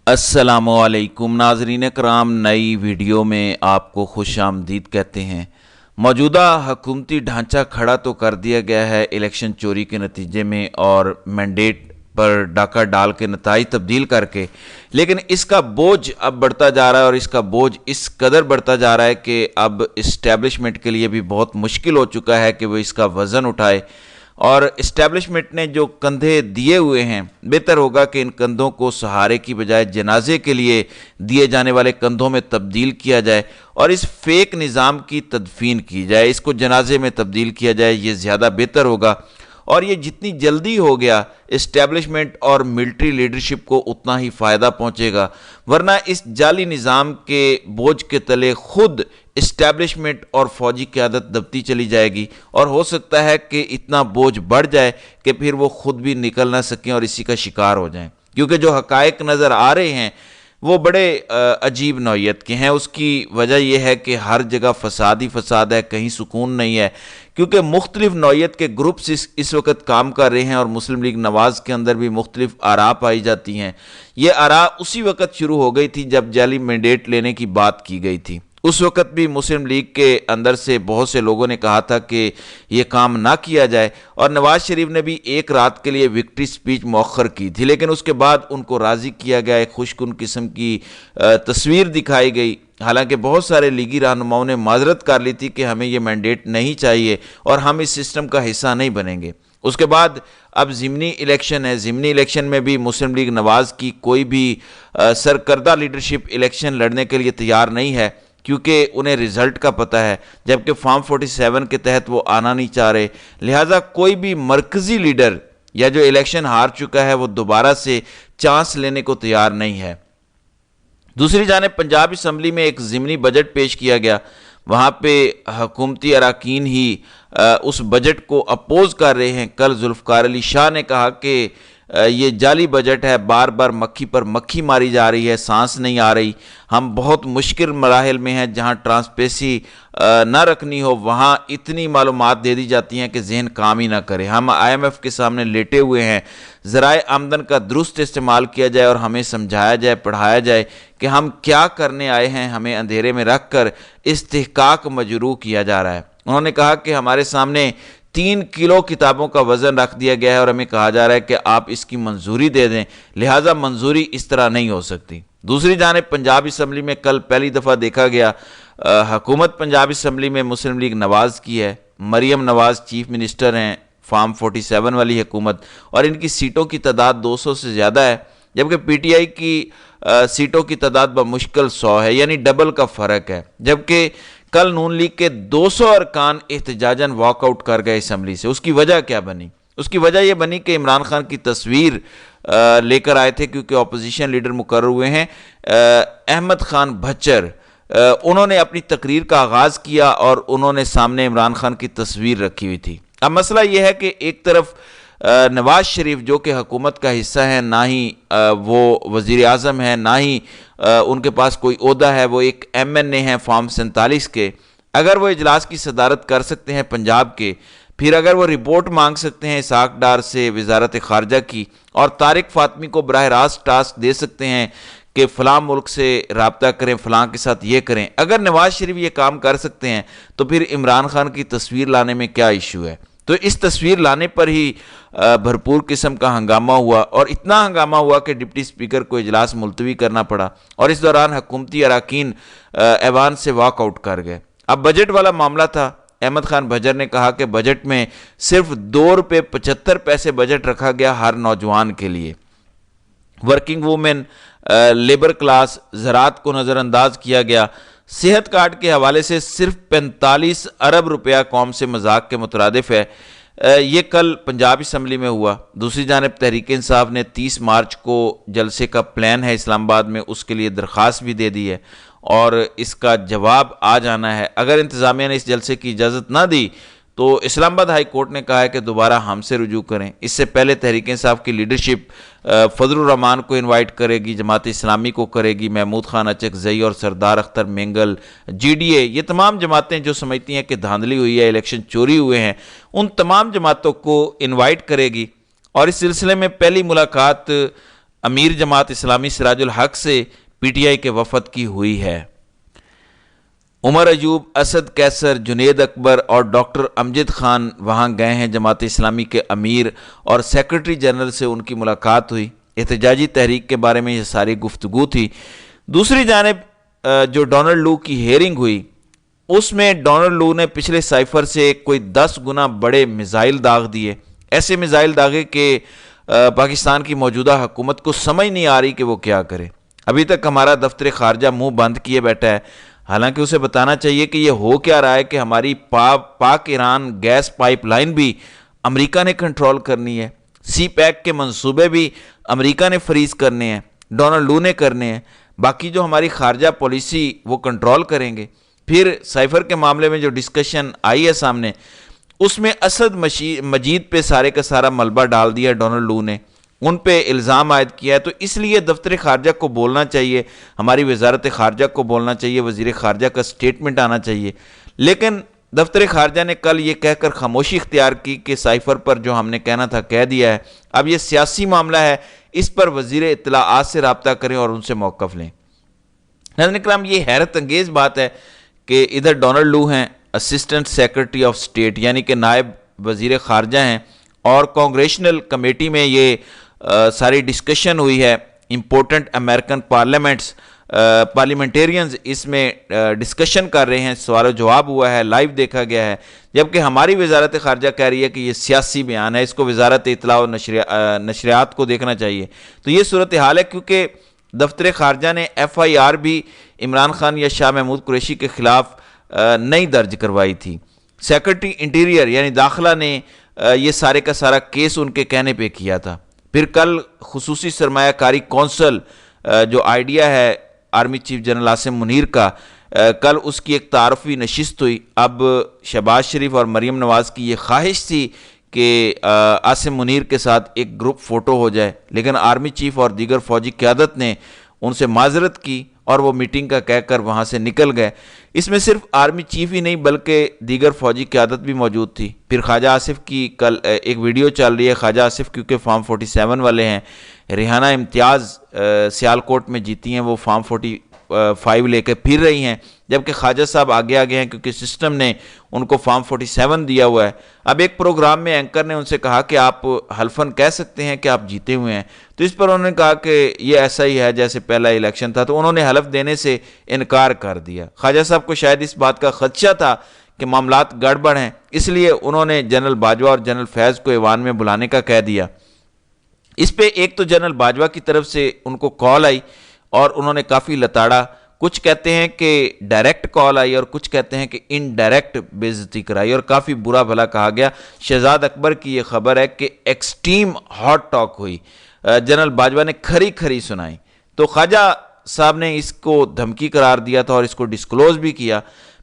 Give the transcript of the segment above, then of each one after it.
अस्सलामुअलैकुम नाज़रीन कराम, नई वीडियो में आपको खुश आमदीद कहते हैं। मौजूदा हुकूमती ढांचा खड़ा तो कर दिया गया है इलेक्शन चोरी के नतीजे में और मैंडेट पर डाका डाल के नताइज तब्दील करके, लेकिन इसका बोझ अब बढ़ता जा रहा है और इसका बोझ इस कदर बढ़ता जा रहा है कि अब इस्टेब्लिशमेंट के लिए भी बहुत मुश्किल हो चुका है कि वो इसका वज़न उठाए। और इस्टेब्लिशमेंट ने जो कंधे दिए हुए हैं, बेहतर होगा कि इन कंधों को सहारे की बजाय जनाजे के लिए दिए जाने वाले कंधों में तब्दील किया जाए और इस फेक निज़ाम की तदफीन की जाए, इसको जनाजे में तब्दील किया जाए। ये ज़्यादा बेहतर होगा और ये जितनी जल्दी हो गया इस्टेब्लिशमेंट और मिलिट्री लीडरशिप को उतना ही फ़ायदा पहुंचेगा, वरना इस जाली निज़ाम के बोझ के तले खुद इस्टेब्लिशमेंट और फौजी क़यादत दबती चली जाएगी और हो सकता है कि इतना बोझ बढ़ जाए कि फिर वो खुद भी निकल ना सकें और इसी का शिकार हो जाएं। क्योंकि जो हक़ाइक़ नज़र आ रहे हैं वो बड़े अजीब नौइयत के हैं। उसकी वजह यह है कि हर जगह फसाद ही फसाद है, कहीं सुकून नहीं है, क्योंकि मुख्तलिफ नौइयत के ग्रुप्स इस वक्त काम कर रहे हैं और मुस्लिम लीग नवाज़ के अंदर भी मुख्तलिफ आरा पाई जाती हैं। ये आरा उसी वक्त शुरू हो गई थी जब जाली मैंडेट लेने की बात की गई थी। उस वक्त भी मुस्लिम लीग के अंदर से बहुत से लोगों ने कहा था कि ये काम ना किया जाए और नवाज शरीफ ने भी एक रात के लिए विक्ट्री स्पीच मौखर की थी, लेकिन उसके बाद उनको राज़ी किया गया, एक खुशकुन किस्म की तस्वीर दिखाई गई। हालांकि बहुत सारे लीगी रहनुमाओं ने माजरत कर ली थी कि हमें ये मैंडेट नहीं चाहिए और हम इस सिस्टम का हिस्सा नहीं बनेंगे। उसके बाद अब ज़िमनी इलेक्शन है। ज़िमनी इलेक्शन में भी मुस्लिम लीग नवाज़ की कोई भी सरकर्दा लीडरशिप इलेक्शन लड़ने के लिए तैयार नहीं है, क्योंकि उन्हें रिज़ल्ट का पता है, जबकि फॉर्म 47 के तहत वो आना नहीं चाह रहे। लिहाजा कोई भी मरकज़ी लीडर या जो इलेक्शन हार चुका है वो दोबारा से चांस लेने को तैयार नहीं है। दूसरी जानिब पंजाब असम्बली में एक ज़िमनी बजट पेश किया गया, वहाँ पे हुकूमती अरकान ही उस बजट को अपोज कर रहे हैं। कल जुल्फ़िकार अली शाह ने कहा कि ये जाली बजट है, बार बार मक्खी पर मक्खी मारी जा रही है, सांस नहीं आ रही। हम बहुत मुश्किल मराहिल में हैं, जहाँ ट्रांसपेरेंसी ना रखनी हो वहाँ इतनी मालूमात दे दी जाती हैं कि जहन काम ही ना करे। हम IMF के सामने लेटे हुए हैं। ज़राए आमदन का दुरुस्त इस्तेमाल किया जाए और हमें समझाया जाए, पढ़ाया जाए कि हम क्या करने आए हैं। हमें अंधेरे में रख कर इस्तिहकाक मजरूह किया जा रहा है। उन्होंने कहा कि हमारे सामने 3 किलो किताबों का वज़न रख दिया गया है और हमें कहा जा रहा है कि आप इसकी मंजूरी दे दें, लिहाजा मंजूरी इस तरह नहीं हो सकती। दूसरी जानिब पंजाब असम्बली में कल पहली दफ़ा देखा गया हुकूमत पंजाब असम्बली में मुस्लिम लीग नवाज़ की है। मरियम नवाज़ चीफ मिनिस्टर हैं, फॉर्म 47 वाली हुकूमत, और इनकी सीटों की तादाद 200 से ज़्यादा है, जबकि PTI की सीटों की तादाद बमुश्किल 100 है, यानी डबल का फ़र्क है। जबकि कल नून लीग के 200 अरकान एहतजाजन वॉकआउट कर गए असम्बली से। उसकी वजह क्या बनी? उसकी वजह यह बनी कि इमरान खान की तस्वीर लेकर आए थे, क्योंकि अपोजिशन लीडर मुकर्रर हुए हैं अहमद खान भच्चर। उन्होंने अपनी तकरीर का आगाज़ किया और उन्होंने सामने इमरान खान की तस्वीर रखी हुई थी। अब मसला यह है कि एक तरफ नवाज शरीफ जो कि हुकूमत का हिस्सा है, ना ही वो वज़ीर आज़म है, ना ही उनके पास कोई ओहदा है, वो एक MNA हैं फॉर्म 47 के। अगर वो इजलास की सदारत कर सकते हैं पंजाब के, फिर अगर वो रिपोर्ट मांग सकते हैं इसहाक डार से वज़ारत ख़ारजा की और तारिक फ़ातमी को बराह रास्त टास्क दे सकते हैं कि फ़लाँ मुल्क से रब्ता करें, फ़लाँ के साथ ये करें, अगर नवाज शरीफ ये काम कर सकते हैं तो फिर इमरान खान की तस्वीर लाने में क्या इशू है? तो इस तस्वीर लाने पर ही भरपूर किस्म का हंगामा हुआ और इतना हंगामा हुआ कि डिप्टी स्पीकर को इजलास मुलतवी करना पड़ा और इस दौरान हुकूमती अरकान ऐवान से वॉकआउट कर गए। अब बजट वाला मामला था। अहमद खान भज्जर ने कहा कि बजट में सिर्फ ₹2.75 बजट रखा गया हर नौजवान के लिए। वर्किंग वूमेन, लेबर क्लास, ज़राअत को नज़रअंदाज किया गया। सेहत कार्ड के हवाले से सिर्फ 45 अरब रुपया कौम से मजाक के मुतरादिफ है। ये कल पंजाब असम्बली में हुआ। दूसरी जानिब तहरीक इंसाफ ने 30 मार्च को जलसे का प्लान है इस्लामाबाद में, उसके लिए दरख्वास्त भी दे दी है और इसका जवाब आ जाना है। अगर इंतज़ामिया ने इस जलसे की इजाज़त ना दी तो इस्लामाबाद हाई कोर्ट ने कहा है कि दोबारा हमसे रुजू करें। इससे पहले तहरीक इंसाफ की लीडरशिप फजलुर रहमान को इनवाइट करेगी, जमात इस्लामी को करेगी, महमूद खान अचकजई और सरदार अख्तर मेंगल, GDA, ये तमाम जमातें जो समझती हैं कि धांधली हुई है, इलेक्शन चोरी हुए हैं, उन तमाम जमातों को इनवाइट करेगी। और इस सिलसिले में पहली मुलाकात امیر جماعت اسلامی سراج الحق سے پی ٹی آئی کے وفد کی ہوئی ہے۔ عمر ایوب، اسد قیصر، جنید اکبر اور ڈاکٹر امجد خان وہاں گئے ہیں۔ جماعت اسلامی کے امیر اور سیکرٹری جنرل سے ان کی ملاقات ہوئی، احتجاجی تحریک کے بارے میں یہ ساری گفتگو تھی۔ دوسری جانب جو ڈونلڈ لو کی ہیئرنگ ہوئی، اس میں ڈونلڈ لو نے پچھلے سائفر سے کوئی 10 گنا بڑے میزائل داغ دیے، ایسے میزائل داغے کہ پاکستان کی موجودہ حکومت کو سمجھ نہیں آ رہی کہ وہ کیا کرے۔ ابھی تک ہمارا دفتر خارجہ منہ بند کیے بیٹھا ہے، حالانکہ اسے بتانا چاہیے کہ یہ ہو کیا رہا ہے کہ ہماری پاک ایران گیس پائپ لائن بھی امریکہ نے کنٹرول کرنی ہے، سی پیک کے منصوبے بھی امریکہ نے فریز کرنے ہیں، ڈونلڈ لو نے کرنے ہیں، باقی جو ہماری خارجہ پالیسی وہ کنٹرول کریں گے۔ پھر سائفر کے معاملے میں جو ڈسکشن آئی ہے سامنے، اس میں اسد مجید پہ سارے کا سارا ملبہ ڈال دیا ڈونلڈ لو نے، ان پہ الزام عائد کیا ہے۔ تو اس لیے دفتر خارجہ کو بولنا چاہیے، ہماری وزارت خارجہ کو بولنا چاہیے، وزیر خارجہ کا سٹیٹمنٹ آنا چاہیے، لیکن دفتر خارجہ نے کل یہ کہہ کر خاموشی اختیار کی کہ سائفر پر جو ہم نے کہنا تھا کہہ دیا ہے، اب یہ سیاسی معاملہ ہے، اس پر وزیر اطلاعات سے رابطہ کریں اور ان سے موقف لیں۔ ناظرین کرام، یہ حیرت انگیز بات ہے کہ ادھر ڈونلڈ لو ہیں، اسسٹنٹ سیکرٹری آف اسٹیٹ یعنی کہ نائب وزیر خارجہ ہیں، اور کانگریشنل کمیٹی میں یہ ساری ڈسکشن ہوئی ہے، امپورٹنٹ امریکن پارلیمنٹیرینز اس میں ڈسکشن کر رہے ہیں، سوال و جواب ہوا ہے، لائیو دیکھا گیا ہے، جبکہ ہماری وزارت خارجہ کہہ رہی ہے کہ یہ سیاسی بیان ہے، اس کو وزارت اطلاع و نشریات کو دیکھنا چاہیے۔ تو یہ صورتحال ہے کیونکہ دفتر خارجہ نے ایف آئی آر بھی عمران خان یا شاہ محمود قریشی کے خلاف نہیں درج کروائی تھی۔ سیکرٹری انٹیریئر یعنی داخلہ نے یہ سارے کا سارا کیس ان کے کہنے پہ کیا تھا۔ پھر کل خصوصی سرمایہ کاری کونسل جو آئیڈیا ہے army chief general Asim Munir کا، کل اس کی ایک تعارفی نشست ہوئی۔ اب شہباز شریف اور مریم نواز کی یہ خواہش تھی کہ عاصم منیر کے ساتھ ایک گروپ فوٹو ہو جائے، لیکن آرمی چیف اور دیگر فوجی قیادت نے ان سے معذرت کی اور وہ میٹنگ کا کہہ کر وہاں سے نکل گئے۔ اس میں صرف آرمی چیف ہی نہیں بلکہ دیگر فوجی قیادت بھی موجود تھی۔ پھر خواجہ آصف کی کل ایک ویڈیو چل رہی ہے، خواجہ آصف کیونکہ فارم 47 والے ہیں، ریحانہ امتیاز سیالکوٹ میں جیتی ہیں، وہ فارم 45 لے کے پھر رہی ہیں، جبکہ خواجہ صاحب آگے آگے ہیں کیونکہ سسٹم نے ان کو فارم 47 دیا ہوا ہے۔ اب ایک پروگرام میں اینکر نے ان سے کہا کہ آپ حلفاً کہہ سکتے ہیں کہ آپ جیتے ہوئے ہیں، تو اس پر انہوں نے کہا کہ یہ ایسا ہی ہے جیسے پہلا الیکشن تھا، تو انہوں نے حلف دینے سے انکار کر دیا۔ خواجہ صاحب کو شاید اس بات کا خدشہ تھا کہ معاملات گڑبڑ ہیں، اس لیے انہوں نے جنرل باجوہ اور جنرل فیض کو ایوان میں بلانے کا کہہ دیا۔ اس پہ ایک تو جنرل باجوہ کی طرف سے ان کو کال آئی اور انہوں نے کافی لتاڑا، کچھ کہتے ہیں کہ ڈائریکٹ کال آئی اور کچھ کہتے ہیں کہ انڈائریکٹ بے عزتی کرائی اور کافی برا بھلا کہا گیا۔ شہزاد اکبر کی یہ خبر ہے کہ ایکسٹریم ہاٹ ٹاک ہوئی، جنرل باجوہ نے کھری کھری سنائی، تو خواجہ صاحب نے اس کو دھمکی قرار دیا تھا اور اس کو ڈسکلوز بھی کیا۔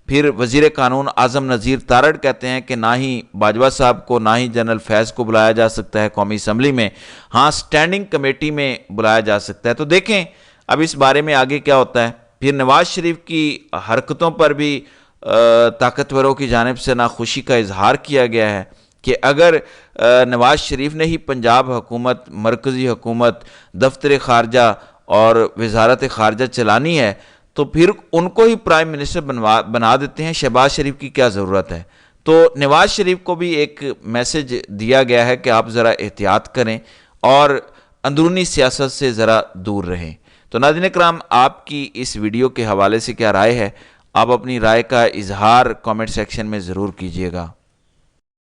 پھر وزیر قانون اعظم نذیر تارڑ کہتے ہیں کہ نہ ہی باجوہ صاحب کو نہ ہی جنرل فیض کو بلایا جا سکتا ہے قومی اسمبلی میں، ہاں سٹینڈنگ کمیٹی میں بلایا جا سکتا ہے۔ تو دیکھیں اب اس بارے میں آگے کیا ہوتا ہے۔ پھر نواز شریف کی حرکتوں پر بھی طاقتوروں کی جانب سے ناخوشی کا اظہار کیا گیا ہے کہ اگر نواز شریف نے ہی پنجاب حکومت، مرکزی حکومت، دفتر خارجہ اور وزارت خارجہ چلانی ہے تو پھر ان کو ہی پرائم منسٹر بنا دیتے ہیں، شہباز شریف کی کیا ضرورت ہے۔ تو نواز شریف کو بھی ایک میسج دیا گیا ہے کہ آپ ذرا احتیاط کریں اور اندرونی سیاست سے ذرا دور رہیں۔ تو ناظرین کرام، آپ کی اس ویڈیو کے حوالے سے کیا رائے ہے؟ آپ اپنی رائے کا اظہار کامنٹ سیکشن میں ضرور کیجیے گا۔